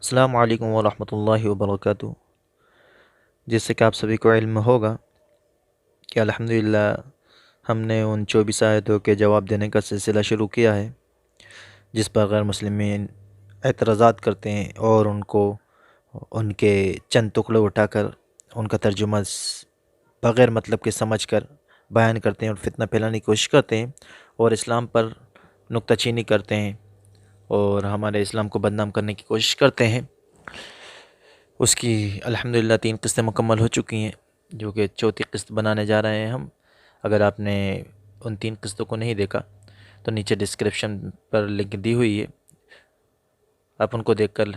السلام علیکم ورحمۃ اللہ وبرکاتہ۔ جیسے کہ آپ سبھی کو علم ہوگا کہ الحمدللہ ہم نے ان 24 آیتوں کے جواب دینے کا سلسلہ شروع کیا ہے، جس پر غیر مسلمین اعتراضات کرتے ہیں اور ان کے چند ٹکڑے اٹھا کر ان کا ترجمہ بغیر مطلب کے سمجھ کر بیان کرتے ہیں اور فتنہ پھیلانے کی کوشش کرتے ہیں اور اسلام پر نکتہ چینی کرتے ہیں اور ہمارے اسلام کو بدنام کرنے کی کوشش کرتے ہیں۔ اس کی الحمدللہ 3 قسطیں مکمل ہو چکی ہیں، جو کہ چوتھی قسط بنانے جا رہے ہیں ہم۔ اگر آپ نے ان 3 قسطوں کو نہیں دیکھا تو نیچے ڈسکرپشن پر لنک دی ہوئی ہے، آپ ان کو دیکھ کر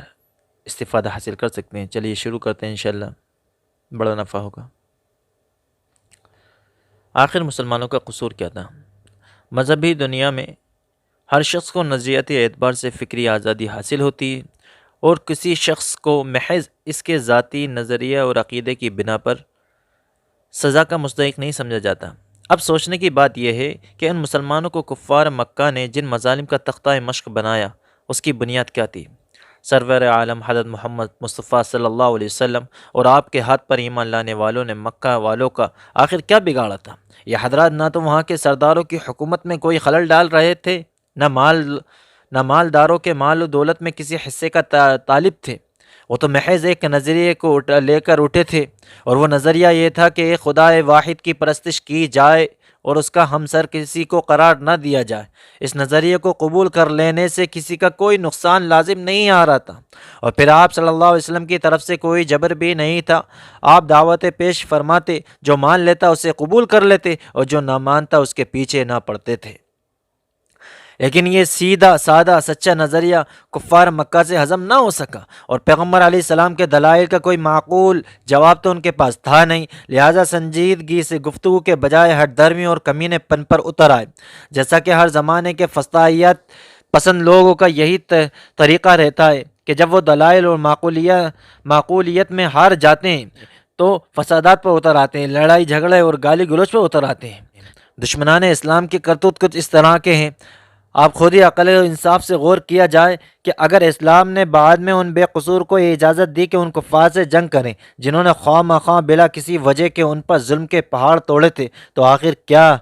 استفادہ حاصل کر سکتے ہیں۔ چلیے شروع کرتے ہیں، انشاءاللہ بڑا نفع ہوگا۔ آخر مسلمانوں کا قصور کیا تھا؟ مذہبی دنیا میں ہر شخص کو نظریاتی اعتبار سے فکری آزادی حاصل ہوتی ہے اور کسی شخص کو محض اس کے ذاتی نظریہ اور عقیدے کی بنا پر سزا کا مستحق نہیں سمجھا جاتا۔ اب سوچنے کی بات یہ ہے کہ ان مسلمانوں کو کفار مکہ نے جن مظالم کا تختہ مشق بنایا، اس کی بنیاد کیا تھی؟ سرور عالم حضرت محمد مصطفیٰ صلی اللہ علیہ وسلم اور آپ کے ہاتھ پر ایمان لانے والوں نے مکہ والوں کا آخر کیا بگاڑا تھا؟ یہ حضرات نہ تو وہاں کے سرداروں کی حکومت میں کوئی خلل ڈال رہے تھے، نہ مالداروں کے مال و دولت میں کسی حصے کا طالب تھے۔ وہ تو محض ایک نظریے کو لے کر اٹھے تھے، اور وہ نظریہ یہ تھا کہ ایک خدا واحد کی پرستش کی جائے اور اس کا ہمسر کسی کو قرار نہ دیا جائے۔ اس نظریے کو قبول کر لینے سے کسی کا کوئی نقصان لازم نہیں آ رہا تھا، اور پھر آپ صلی اللہ علیہ وسلم کی طرف سے کوئی جبر بھی نہیں تھا۔ آپ دعوتیں پیش فرماتے، جو مان لیتا اسے قبول کر لیتے اور جو نہ مانتا اس کے پیچھے نہ پڑتے تھے۔ لیکن یہ سیدھا سادہ سچا نظریہ کفار مکہ سے ہضم نہ ہو سکا، اور پیغمبر علیہ السلام کے دلائل کا کوئی معقول جواب تو ان کے پاس تھا نہیں، لہٰذا سنجیدگی سے گفتگو کے بجائے ہٹ دھرمی اور کمینے پن پر اتر آئے۔ جیسا کہ ہر زمانے کے فسطائیت پسند لوگوں کا یہی طریقہ رہتا ہے کہ جب وہ دلائل اور معقولیت میں ہار جاتے ہیں تو فسادات پر اتر آتے ہیں، لڑائی جھگڑے اور گالی گلوچ پر اتر آتے ہیں۔ دشمنان اسلام کی کرتوت کچھ اس طرح کے ہیں۔ آپ خود ہی عقل و انصاف سے غور کیا جائے کہ اگر اسلام نے بعد میں ان بے قصور کو یہ اجازت دی کہ ان کفار سے جنگ کریں جنہوں نے خواہ مخواہ بلا کسی وجہ کے ان پر ظلم کے پہاڑ توڑے تھے، تو آخر کیا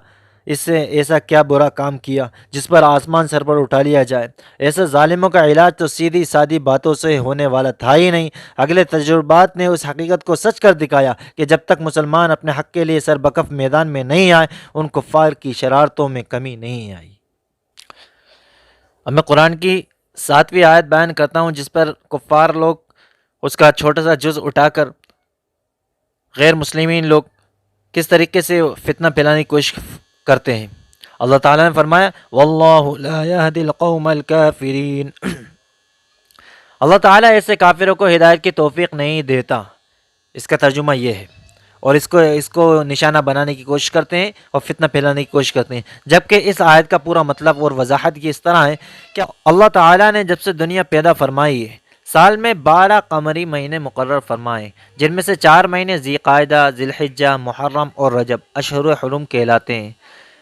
اس سے ایسا کیا برا کام کیا جس پر آسمان سر پر اٹھا لیا جائے؟ ایسے ظالموں کا علاج تو سیدھی سادی باتوں سے ہونے والا تھا ہی نہیں۔ اگلے تجربات نے اس حقیقت کو سچ کر دکھایا کہ جب تک مسلمان اپنے حق کے لیے سر بکف میدان میں نہیں آئے، ان کفار کی شرارتوں میں کمی نہیں آئی۔ اب میں قرآن کی 7ویں آیت بیان کرتا ہوں، جس پر کفار لوگ اس کا چھوٹا سا جز اٹھا کر غیر مسلمین لوگ کس طریقے سے فتنہ پھیلانے کی کوشش کرتے ہیں۔ اللہ تعالیٰ نے فرمایا واللہ لا یہدی القوم الکافرین، اللہ تعالیٰ ایسے کافروں کو ہدایت کی توفیق نہیں دیتا۔ اس کا ترجمہ یہ ہے، اور اس کو نشانہ بنانے کی کوشش کرتے ہیں اور فتنہ پھیلانے کی کوشش کرتے ہیں، جبکہ اس آیت کا پورا مطلب اور وضاحت کی اس طرح ہے کہ اللہ تعالیٰ نے جب سے دنیا پیدا فرمائی ہے، سال میں 12 قمری مہینے مقرر فرمائے، جن میں سے 4 مہینے ذی قعدہ، ذی الحجہ، محرم اور رجب اشہر حرم کہلاتے ہیں۔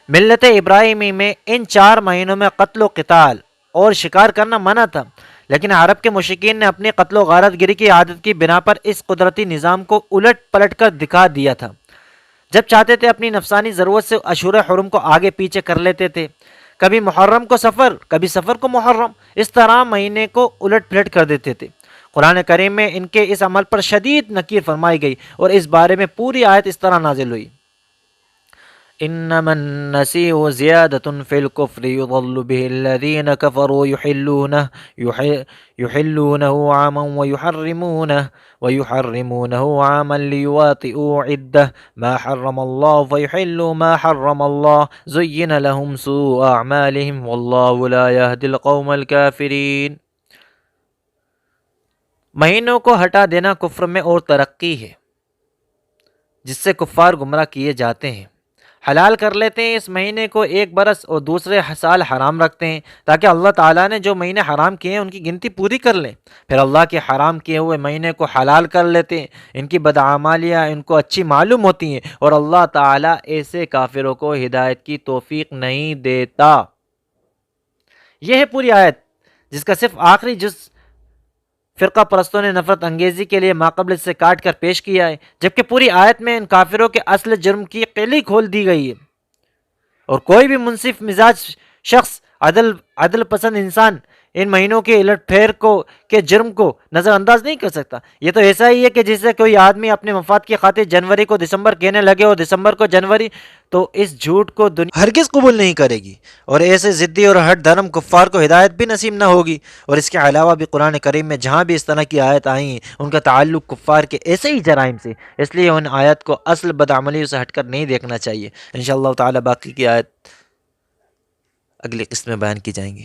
ملت ابراہیمی میں ان 4 مہینوں میں قتل و قتال اور شکار کرنا منع تھا، لیکن عرب کے مشرکین نے اپنی قتل و غارت گری کی عادت کی بنا پر اس قدرتی نظام کو الٹ پلٹ کر دکھا دیا تھا۔ جب چاہتے تھے اپنی نفسانی ضرورت سے اشہر حرم کو آگے پیچھے کر لیتے تھے، کبھی محرم کو سفر، کبھی سفر کو محرم، اس طرح مہینے کو الٹ پلٹ کر دیتے تھے۔ قرآن کریم میں ان کے اس عمل پر شدید نکیر فرمائی گئی، اور اس بارے میں پوری آیت اس طرح نازل ہوئی انما النسیء زیادۃ فی الکفر یضل به الذین کفروا یحلونہ عاما ویحرمونہ عاما لیواطئوا عدہ ما حرم اللہ فیحلوا ما حرم اللہ زین لهم سوء اعمالهم واللہ لا یہدی القوم الکافرین۔ مہینوں کو ہٹا دینا کفر میں اور ترقی ہے، جس سے کفار گمراہ کیے جاتے ہیں۔ حلال کر لیتے ہیں اس مہینے کو 1 برس اور دوسرے سال حرام رکھتے ہیں، تاکہ اللہ تعالیٰ نے جو مہینے حرام کیے ہیں ان کی گنتی پوری کر لیں۔ پھر اللہ کے حرام کیے ہوئے مہینے کو حلال کر لیتے ہیں۔ ان کی بدعمالیاں ان کو اچھی معلوم ہوتی ہیں، اور اللہ تعالیٰ ایسے کافروں کو ہدایت کی توفیق نہیں دیتا۔ یہ ہے پوری آیت، جس کا صرف آخری جز فرقہ پرستوں نے نفرت انگیزی کے لیے ماقبل سے کاٹ کر پیش کیا ہے، جبکہ پوری آیت میں ان کافروں کے اصل جرم کی قیلی کھول دی گئی ہے، اور کوئی بھی منصف مزاج شخص، عدل پسند انسان ان مہینوں کے الٹ پھیر کے جرم کو نظر انداز نہیں کر سکتا۔ یہ تو ایسا ہی ہے کہ جس سے کوئی آدمی اپنے مفاد کی خاطر جنوری کو دسمبر کہنے لگے اور دسمبر کو جنوری، تو اس جھوٹ کو دنیا ہرگز قبول نہیں کرے گی، اور ایسے ضدی اور ہٹ دھرم کفار کو ہدایت بھی نصیب نہ ہوگی۔ اور اس کے علاوہ بھی قرآن کریم میں جہاں بھی اس طرح کی آیت آئی ہیں ان کا تعلق کفار کے ایسے ہی جرائم سے، اس لیے ان آیت کو اصل بدعملیوں سے ہٹ کر نہیں دیکھنا چاہیے۔ انشاءاللہ تعالی باقی کی آیت اگلی قسط میں بیان کی جائیں گی۔